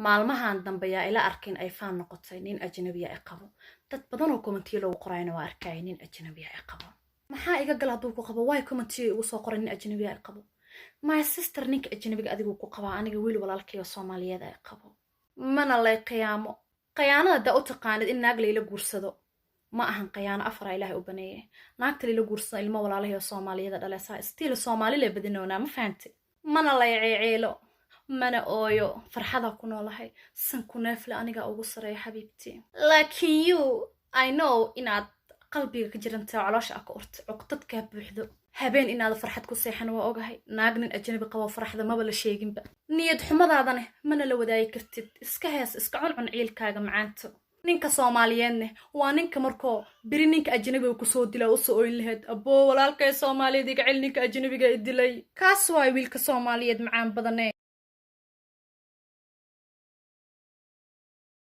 maalmahan dambe yaa ila arkin ay faan noqotay nin ajnabi ah qabo dad badan oo commentiyo lagu qorayna waa arkay nin ajnabi ah qabo maxaa iga gal haduu ku qabo way commentiyo ugu soo qoray nin ajnabi ah qabo my sister ninka ajnabiga adigu ku qaba aniga wiil walaalkay Soomaaliyeed ay qabo mana lay qiyaamo qiyaanada u taqaanid in naag leeyla guursado ma ahan qiyaano afar ilaahay u baneeyay naagta leeyla guursado ilmo walaalahay Soomaaliyeed dhalaysa stiil Soomaaliyeed badinoona ma fahanti mana lay ceeceelo mana ooyo farxada ku noolahay san ku neefle aniga ugu sareey xabiibti laakiin you I know inaad qalbiga ka jiranta caloosha ka urto uqtadka buuxdo habeen inaad farxad ku seexan waa ogahay naag nin ajnabi qabo farxada ma bala sheeginba niyad xumadaadana mana la wadaay kartid iska hees iska cuncun ciilkaaga macaanto ninka Soomaaliyeedna waa ninka markoo biri ninka ajnabiga ku soo dilay oo soo ooyin lahayd abo walaalkay Soomaaliyeed iga cil ninka ajnabiga idilay kaas waa wiilka Soomaaliyeed macaan badane